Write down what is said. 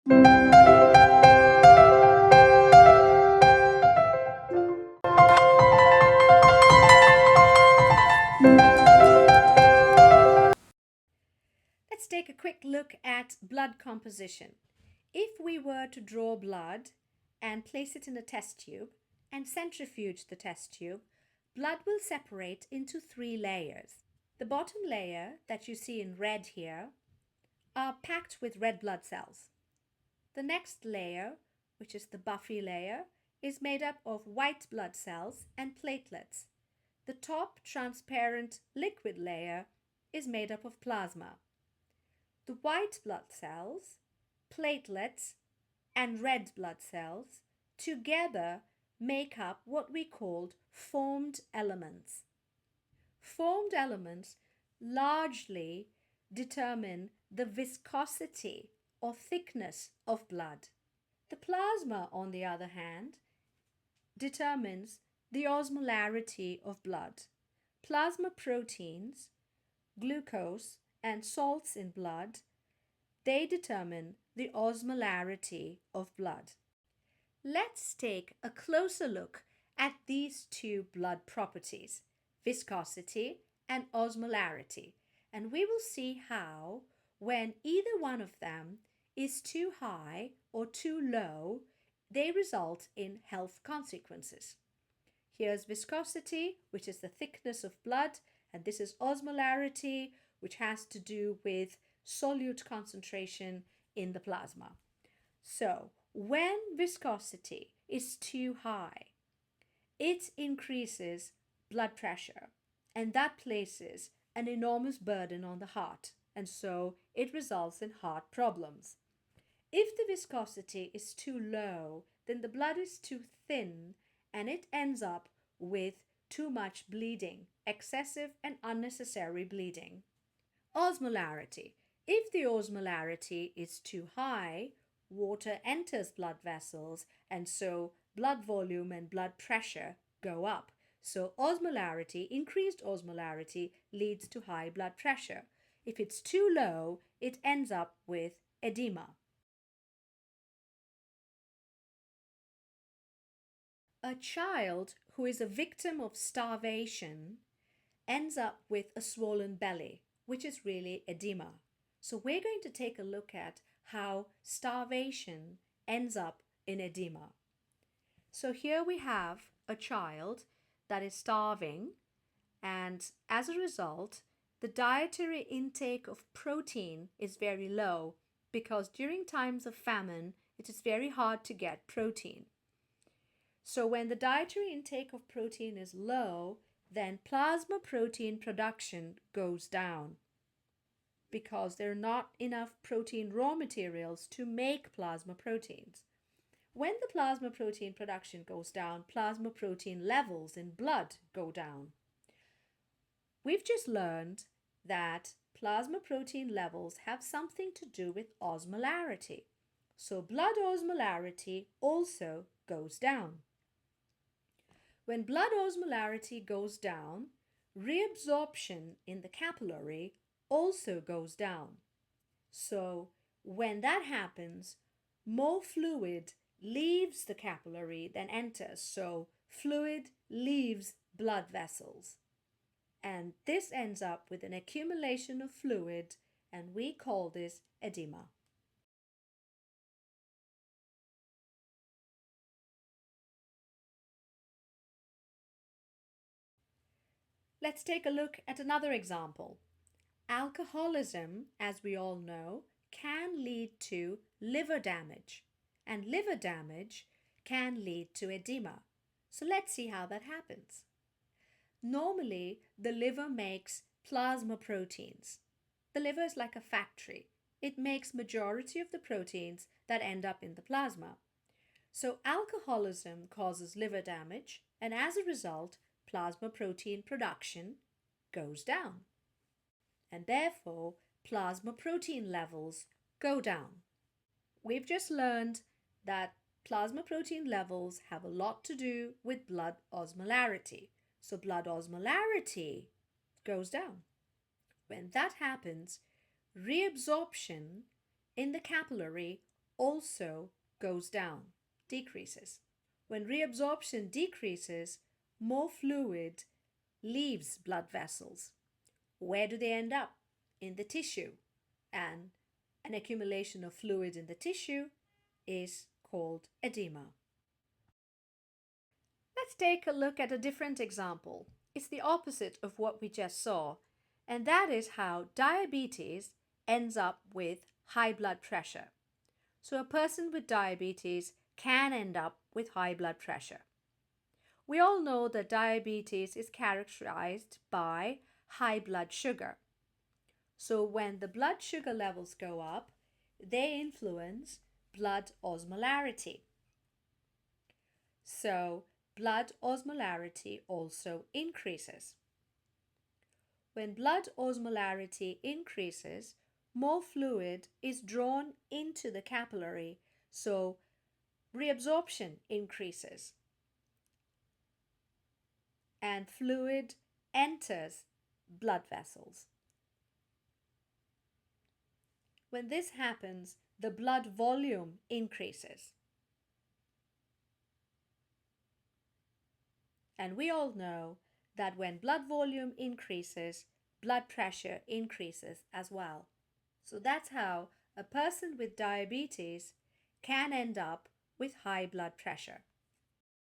Let's take a quick look at blood composition. If we were to draw blood and place it in a test tube and centrifuge the test tube, blood will separate into three layers. The bottom layer that you see in red here are packed with red blood cells. The next layer, which is the buffy layer, is made up of white blood cells and platelets. The top transparent liquid layer is made up of plasma. The white blood cells, platelets, and red blood cells together make up what we called formed elements. Formed elements largely determine the viscosity or thickness of blood. The plasma, on the other hand, determines the osmolarity of blood. Plasma proteins, glucose, and salts in blood, they determine the osmolarity of blood. Let's take a closer look at these two blood properties, viscosity and osmolarity, and we will see how, when either one of them is too high or too low, they result in health consequences. Here's viscosity, which is the thickness of blood, and this is osmolarity, which has to do with solute concentration in the plasma. So, when viscosity is too high, it increases blood pressure, and that places an enormous burden on the heart, and so it results in heart problems. If the viscosity is too low, then the blood is too thin and it ends up with too much bleeding, excessive and unnecessary bleeding. Osmolarity. If the osmolarity is too high, water enters blood vessels and so blood volume and blood pressure go up. So osmolarity, increased osmolarity leads to high blood pressure. If it's too low, it ends up with edema. A child who is a victim of starvation ends up with a swollen belly, which is really edema. So we're going to take a look at how starvation ends up in edema. So here we have a child that is starving, and as a result, the dietary intake of protein is very low because during times of famine, it is very hard to get protein. So when the dietary intake of protein is low, then plasma protein production goes down because there are not enough protein raw materials to make plasma proteins. When the plasma protein production goes down, plasma protein levels in blood go down. We've just learned that plasma protein levels have something to do with osmolarity. So blood osmolarity also goes down. When blood osmolarity goes down, reabsorption in the capillary also goes down. So when that happens, more fluid leaves the capillary than enters. So fluid leaves blood vessels. And this ends up with an accumulation of fluid, and we call this edema. Let's take a look at another example. Alcoholism, as we all know, can lead to liver damage, and liver damage can lead to edema. So let's see how that happens. Normally, the liver makes plasma proteins. The liver is like a factory. It makes majority of the proteins that end up in the plasma. So alcoholism causes liver damage, and as a result, plasma protein production goes down. And therefore, plasma protein levels go down. We've just learned that plasma protein levels have a lot to do with blood osmolarity. So blood osmolarity goes down. When that happens, reabsorption in the capillary also goes down, decreases. When reabsorption decreases, more fluid leaves blood vessels. Where do they end up? In the tissue. And an accumulation of fluid in the tissue is called edema. Let's take a look at a different example. It's the opposite of what we just saw, and that is how diabetes ends up with high blood pressure. So a person with diabetes can end up with high blood pressure. We all know that diabetes is characterized by high blood sugar. So when the blood sugar levels go up, they influence blood osmolarity. So blood osmolarity also increases. When blood osmolarity increases, more fluid is drawn into the capillary, so reabsorption increases and fluid enters blood vessels. When this happens, the blood volume increases. And we all know that when blood volume increases, blood pressure increases as well. So that's how a person with diabetes can end up with high blood pressure.